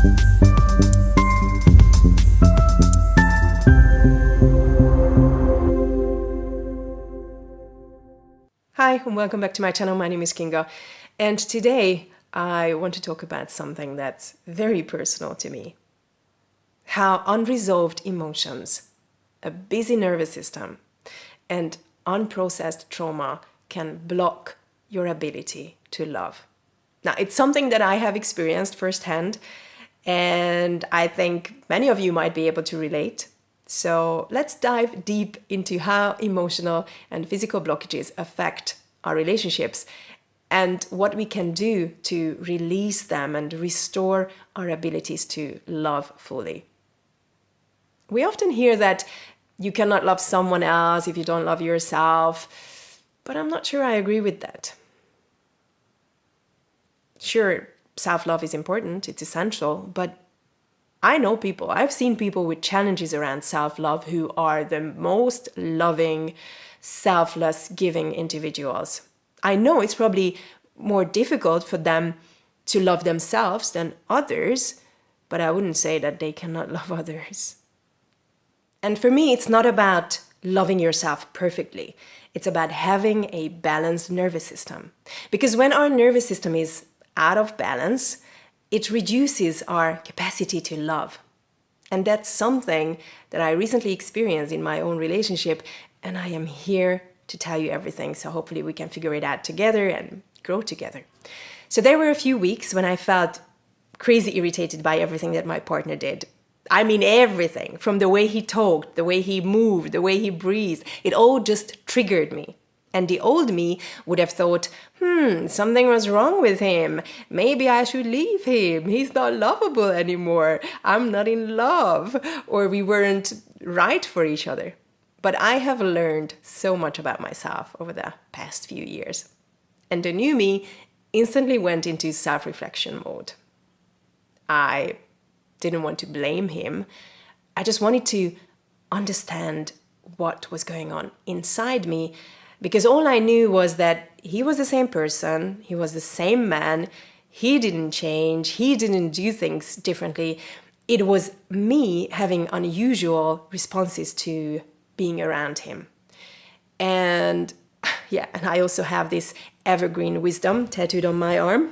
Hi, and welcome back to my channel. My name is Kinga, and today I want to talk about something that's very personal to me. How unresolved emotions, a busy nervous system, and unprocessed trauma can block your ability to love. Now, it's something that I have experienced firsthand, and I think many of you might be able to relate. So let's dive deep into how emotional and physical blockages affect our relationships and what we can do to release them and restore our abilities to love fully. We often hear that you cannot love someone else if you don't love yourself, but I'm not sure I agree with that. Sure, self-love is important, it's essential, but I've seen people with challenges around self-love who are the most loving, selfless, giving individuals. I know it's probably more difficult for them to love themselves than others, but I wouldn't say that they cannot love others. And for me, it's not about loving yourself perfectly. It's about having a balanced nervous system. Because when our nervous system is out of balance, it reduces our capacity to love. And that's something that I recently experienced in my own relationship, and I am here to tell you everything, so hopefully we can figure it out together and grow together. So there were a few weeks when I felt crazy irritated by everything that my partner did. I mean everything, from the way he talked, the way he moved, the way he breathed. It all just triggered me. And the old me would have thought, something was wrong with him. Maybe I should leave him. He's not lovable anymore. I'm not in love. Or we weren't right for each other. But I have learned so much about myself over the past few years. And the new me instantly went into self-reflection mode. I didn't want to blame him. I just wanted to understand what was going on inside me, because all I knew was that he was the same person, he was the same man, he didn't change, he didn't do things differently. It was me having unusual responses to being around him. And and I also have this evergreen wisdom tattooed on my arm.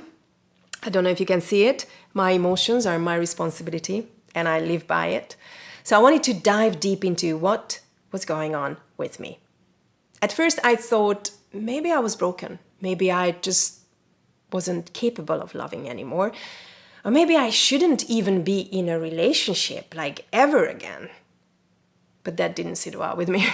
I don't know if you can see it. My emotions are my responsibility, and I live by it. So I wanted to dive deep into what was going on with me. At first, I thought maybe I was broken. Maybe I just wasn't capable of loving anymore. Or maybe I shouldn't even be in a relationship, like ever again. But that didn't sit well with me.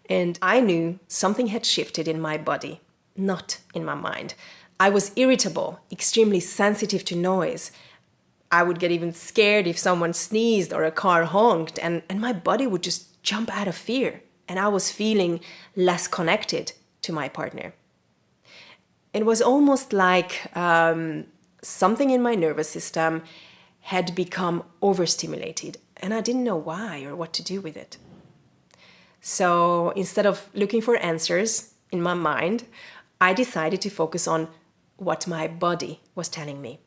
And I knew something had shifted in my body, not in my mind. I was irritable, extremely sensitive to noise. I would get even scared if someone sneezed or a car honked, and my body would just jump out of fear. And I was feeling less connected to my partner. It was almost like something in my nervous system had become overstimulated, and I didn't know why or what to do with it. So instead of looking for answers in my mind, I decided to focus on what my body was telling me.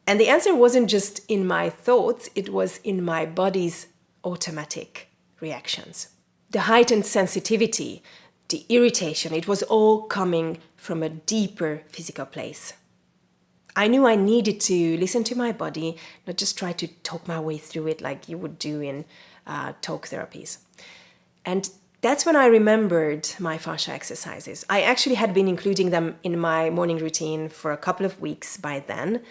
And the answer wasn't just in my thoughts, it was in my body's automatic reactions. The heightened sensitivity, the irritation, it was all coming from a deeper physical place. I knew I needed to listen to my body, not just try to talk my way through it like you would do in talk therapies. And that's when I remembered my fascia exercises. I actually had been including them in my morning routine for a couple of weeks by then,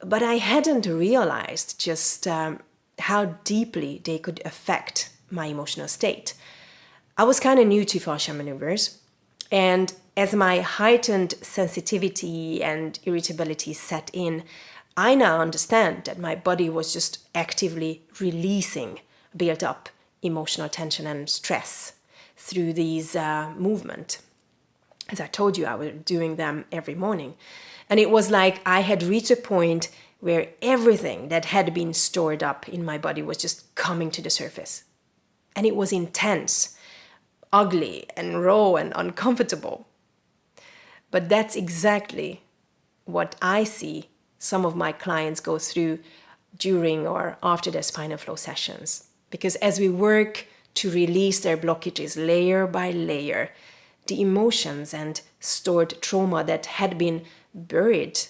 but I hadn't realized just how deeply they could affect my emotional state. I was kind of new to fascia maneuvers, and as my heightened sensitivity and irritability set in, I now understand that my body was just actively releasing built up emotional tension and stress through these movements. As I told you, I was doing them every morning. And it was like I had reached a point where everything that had been stored up in my body was just coming to the surface. And it was intense, ugly and raw and uncomfortable. But that's exactly what I see some of my clients go through during or after their spinal flow sessions. Because as we work to release their blockages layer by layer, the emotions and stored trauma that had been buried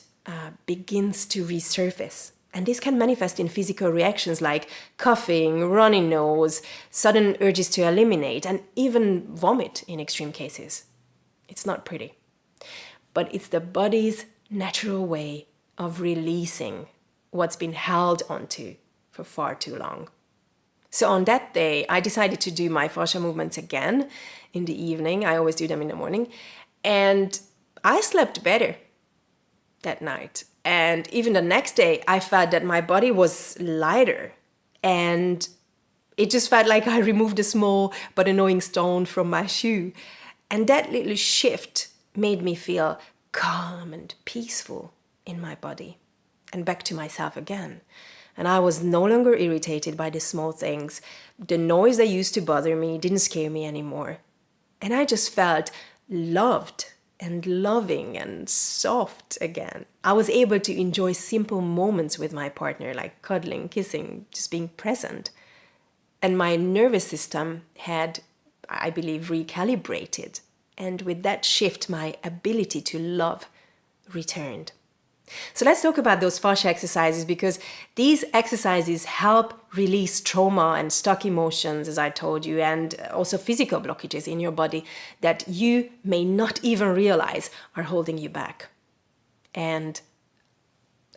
begins to resurface. And this can manifest in physical reactions like coughing, runny nose, sudden urges to eliminate, and even vomit in extreme cases. It's not pretty, but it's the body's natural way of releasing what's been held onto for far too long. So on that day, I decided to do my fascia movements again in the evening. I always do them in the morning. And I slept better that night. And even the next day, I felt that my body was lighter. And it just felt like I removed a small but annoying stone from my shoe. And that little shift made me feel calm and peaceful in my body and back to myself again. And I was no longer irritated by the small things. The noise that used to bother me didn't scare me anymore. And I just felt loved and loving and soft again. I was able to enjoy simple moments with my partner, like cuddling, kissing, just being present. And my nervous system had, I believe, recalibrated. And with that shift, my ability to love returned. So let's talk about those fascia exercises, because these exercises help release trauma and stuck emotions, as I told you, and also physical blockages in your body that you may not even realize are holding you back. And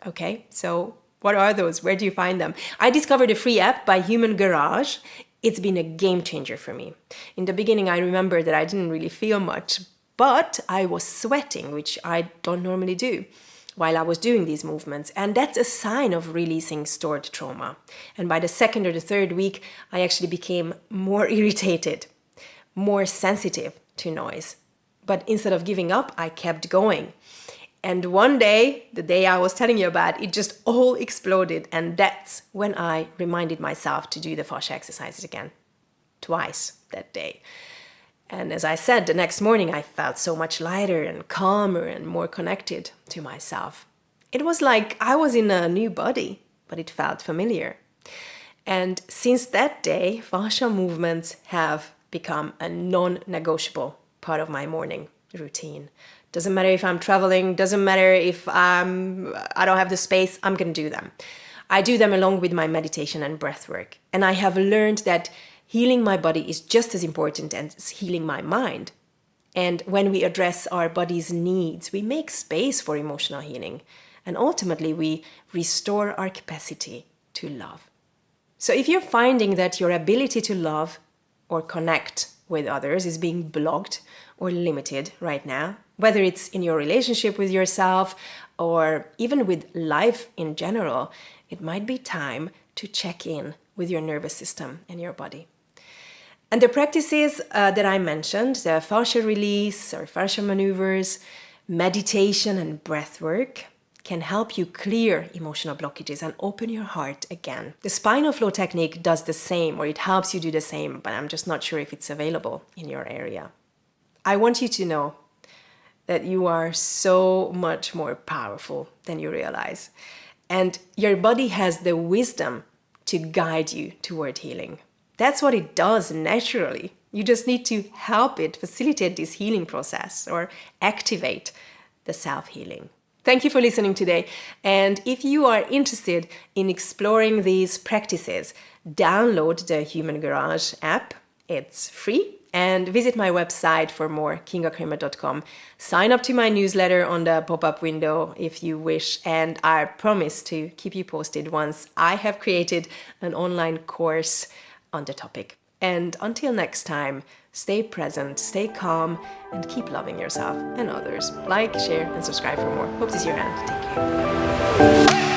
okay, so what are those? Where do you find them? I discovered a free app by Human Garage. It's been a game changer for me. In the beginning, I remember that I didn't really feel much, but I was sweating, which I don't normally do, while I was doing these movements. And that's a sign of releasing stored trauma. And by the second or the third week, I actually became more irritated, more sensitive to noise. But instead of giving up, I kept going. And one day, the day I was telling you about, it just all exploded. And that's when I reminded myself to do the fascia exercises again, twice that day. And as I said, the next morning I felt so much lighter and calmer and more connected to myself. It was like I was in a new body, but it felt familiar. And since that day, fascia movements have become a non-negotiable part of my morning routine. Doesn't matter if I'm traveling, doesn't matter if I don't have the space, I'm going to do them. I do them along with my meditation and breath work. And I have learned that healing my body is just as important as healing my mind. And when we address our body's needs, we make space for emotional healing. And ultimately, we restore our capacity to love. So if you're finding that your ability to love or connect with others is being blocked or limited right now, whether it's in your relationship with yourself or even with life in general, it might be time to check in with your nervous system and your body. And the practices that I mentioned, the fascia release or fascia maneuvers, meditation and breath work, can help you clear emotional blockages and open your heart again. The spinal flow technique does the same, or it helps you do the same, but I'm just not sure if it's available in your area. I want you to know that you are so much more powerful than you realize. And your body has the wisdom to guide you toward healing. That's what it does naturally. You just need to help it facilitate this healing process or activate the self-healing. Thank you for listening today. And if you are interested in exploring these practices, download the Human Garage app. It's free. And visit my website for more, kingakramer.com. Sign up to my newsletter on the pop-up window if you wish. And I promise to keep you posted once I have created an online course on the topic. And until next time, stay present, stay calm, and keep loving yourself and others. Like, share, and subscribe for more. Hope to see you around. Take care.